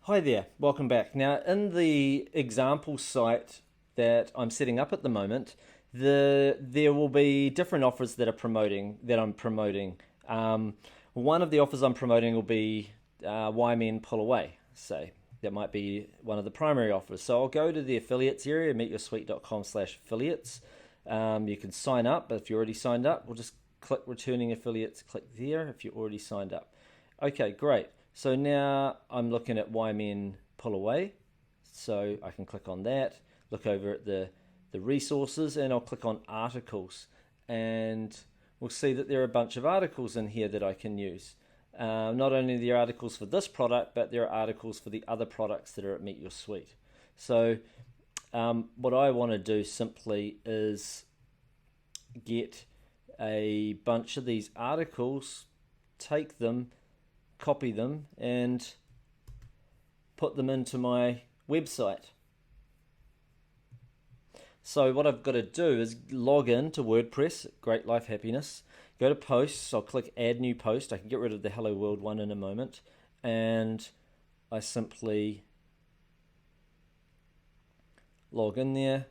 Hi there, welcome back. Now, in the example site that I'm setting up at the moment, there will be different offers I'm promoting. One of the offers I'm promoting will be why men pull away. Say that might be one of the primary offers. So I'll go to the affiliates area, meetyoursweet.com/affiliates. You can sign up, but if you're already signed up, we'll just click returning affiliates. Click there if you're already signed up. Okay, great. So now I'm looking at why men pull away. So I can click on that, look over at the resources, and I'll click on articles. And we'll see that there are a bunch of articles in here that I can use. Not only are there articles for this product, but there are articles for the other products that are at Meet Your Suite. So what I want to do simply is get a bunch of these articles, take them, copy them, and put them into my website. So what I've got to do is log in to WordPress, Great Life Happiness, go to posts, I'll click add new post. I can get rid of the Hello World one in a moment, and I simply log in there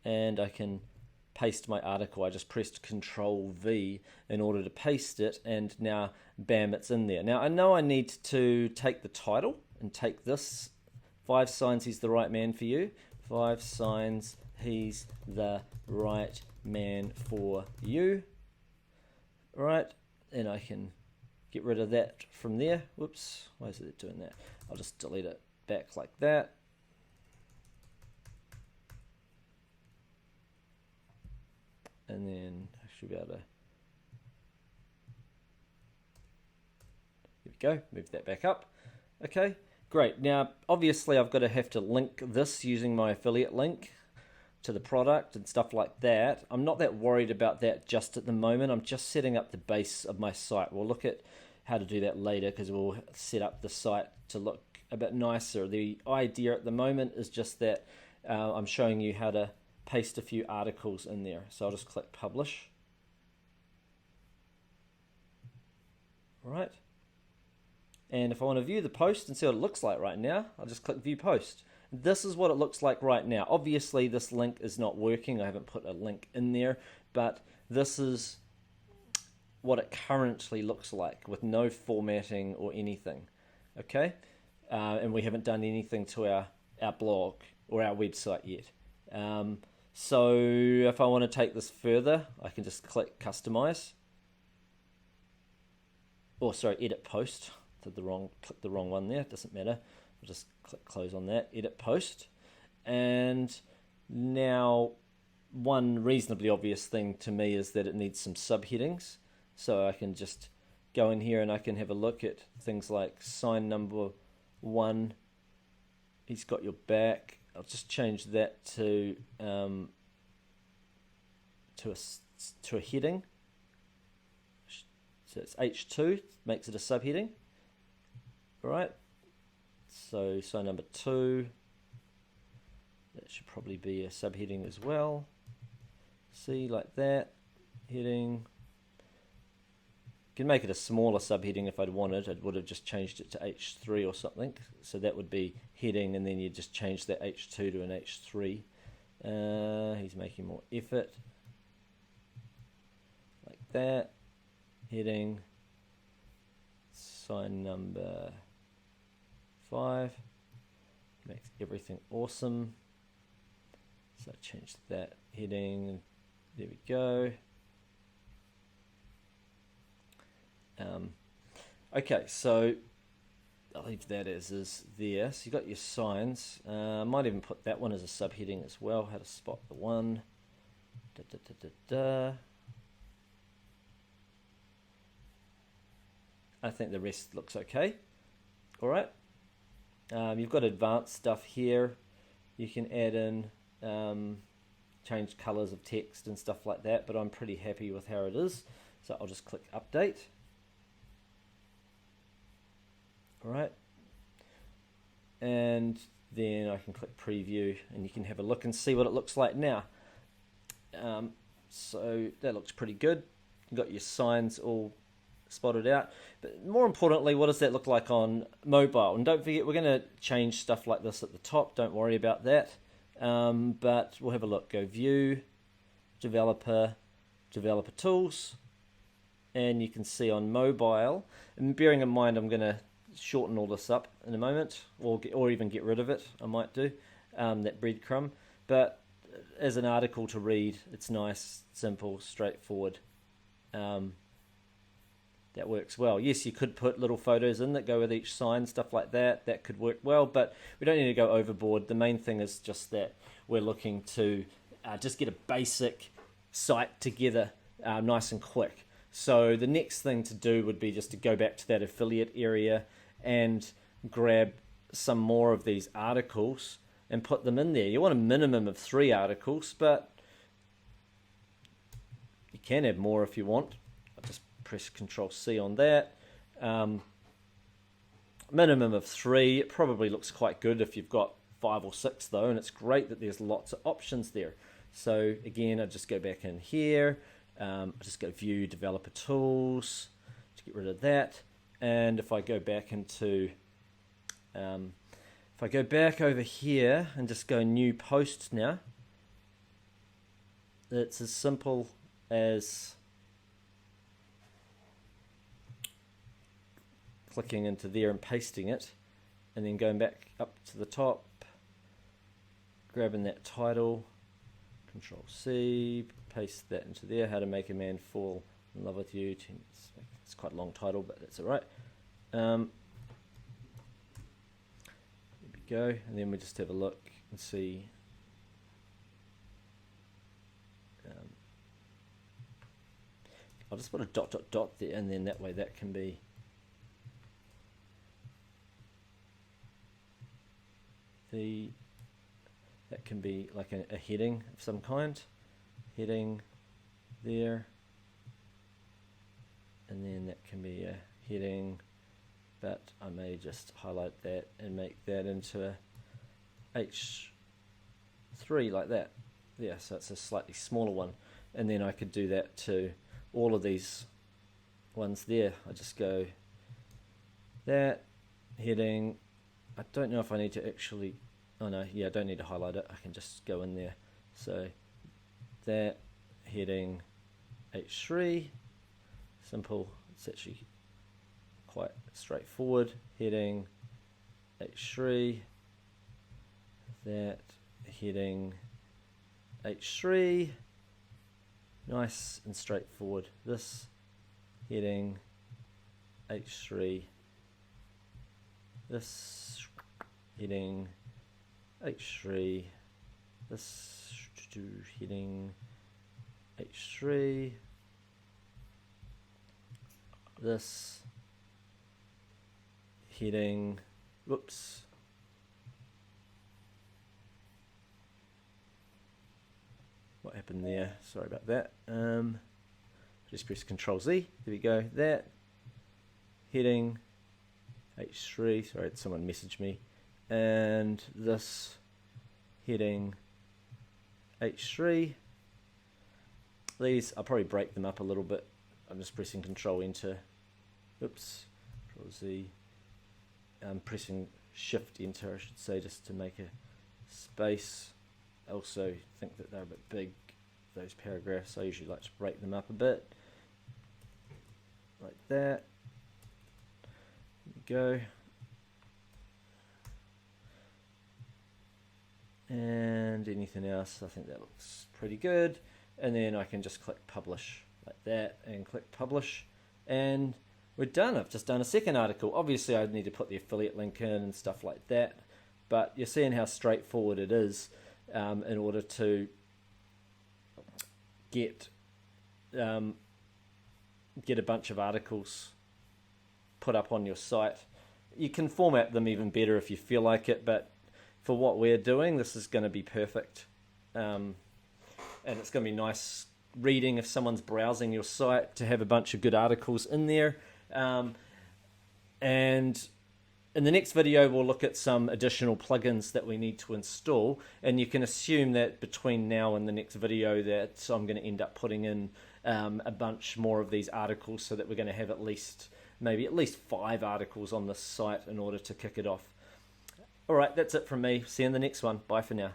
and I can paste my article. I just pressed Control V in order to paste it, and now bam, it's in there. Now I know I need to take the title and take this 5 signs he's the right man for you. 5 signs he's the right man for you. Right, and I can get rid of that from there. Whoops, why is it doing that? I'll just delete it back like that. And then I should be able to, here we go, move that back up. Okay, great. Now, obviously I've got to have to link this using my affiliate link to the product and stuff like that. I'm not that worried about that just at the moment. I'm just setting up the base of my site. We'll look at how to do that later because we'll set up the site to look a bit nicer. The idea at the moment is just that I'm showing you how to paste a few articles in there. So I'll just click publish. All right. And if I want to view the post and see what it looks like right now, I'll just click view post. This is what it looks like right now. Obviously this link is not working. I haven't put a link in there, but this is what it currently looks like with no formatting or anything. Okay. And we haven't done anything to our blog or our website yet. So if I want to take this further, I can just click customize. Or sorry, edit post. Click the wrong one there. It doesn't matter. I'll just click close on that. Edit post. And now one reasonably obvious thing to me is that it needs some subheadings. So I can just go in here and I can have a look at things like sign number 1. He's got your back. I'll just change that to a heading. So it's H2, makes it a subheading. All right. So sign number 2. That should probably be a subheading as well. See, like that. Heading. You can make it a smaller subheading if I'd wanted. I would have just changed it to H3 or something. So that would be heading, and then you just change that H2 to an H3. He's making more effort. Like that. Heading. Sign number 5. Makes everything awesome. So I changed that heading. There we go. Okay, so I'll leave that as is there. So you got your signs. I might even put that one as a subheading as well. How to spot the one. I think the rest looks okay. All right. You've got advanced stuff here. You can add in, change colors of text and stuff like that, but I'm pretty happy with how it is. So I'll just click update. All right, and then I can click preview and you can have a look and see what it looks like now. So that looks pretty good. You've got your signs all spotted out. But more importantly, what does that look like on mobile? And don't forget, we're going to change stuff like this at the top. Don't worry about that. But we'll have a look. Go View, Developer, Developer Tools. And you can see on mobile, and bearing in mind I'm going to shorten all this up in a moment, or even get rid of it, I might do, that breadcrumb. But as an article to read, it's nice, simple, straightforward. That works well. Yes, you could put little photos in that go with each sign, stuff like that. That could work well, but we don't need to go overboard. The main thing is just that we're looking to just get a basic site together nice and quick. So the next thing to do would be just to go back to that affiliate area and grab some more of these articles and put them in there. You want a minimum of 3 articles, but you can add more if you want. I'll just press Control-C on that. Minimum of 3. It probably looks quite good if you've got 5 or 6 though, and it's great that there's lots of options there. So again, I just go back in here. I just go View, Developer Tools to get rid of that. And if I go back into, if I go back over here and just go New Post now, it's as simple as clicking into there and pasting it, and then going back up to the top, grabbing that title, Control-C, paste that into there. How to Make a Man Fall in Love with You. It's quite a long title, but that's all right. There we go. And then we just have a look and see. I'll just put a ... there, and then that way that can be that can be like a heading of some kind. Heading there, and then that can be a heading, but I may just highlight that and make that into a H3 like that. Yeah, so it's a slightly smaller one, and then I could do that to all of these ones there. I just go that heading. I don't know if I need to actually, oh no, yeah, I don't need to highlight it. I can just go in there. So that heading H3, simple. It's actually quite straightforward. Heading H3, that heading H3, nice and straightforward. This heading H3, this heading H3, this heading H3, this heading, whoops, what happened there? Sorry about that. Just press Control-Z. There we go. That heading H3. Sorry, someone messaged me. And this heading H3. These, I'll probably break them up a little bit. I'm just pressing Control-Enter. Oops. Control-Z. I'm pressing Shift-Enter, I should say, just to make a space. I also think that they're a bit big, those paragraphs. I usually like to break them up a bit. Like that. There we go. And anything else, I think that looks pretty good. And then I can just click Publish like that and click Publish. And we're done. I've just done a second article. Obviously, I need to put the affiliate link in and stuff like that. But you're seeing how straightforward it is in order to get a bunch of articles put up on your site. You can format them even better if you feel like it, but for what we're doing, this is going to be perfect. And it's going to be nice reading if someone's browsing your site to have a bunch of good articles in there. And in the next video, we'll look at some additional plugins that we need to install. And you can assume that between now and the next video that I'm going to end up putting in a bunch more of these articles, so that we're going to have at least 5 articles on this site in order to kick it off. All right, that's it from me. See you in the next one. Bye for now.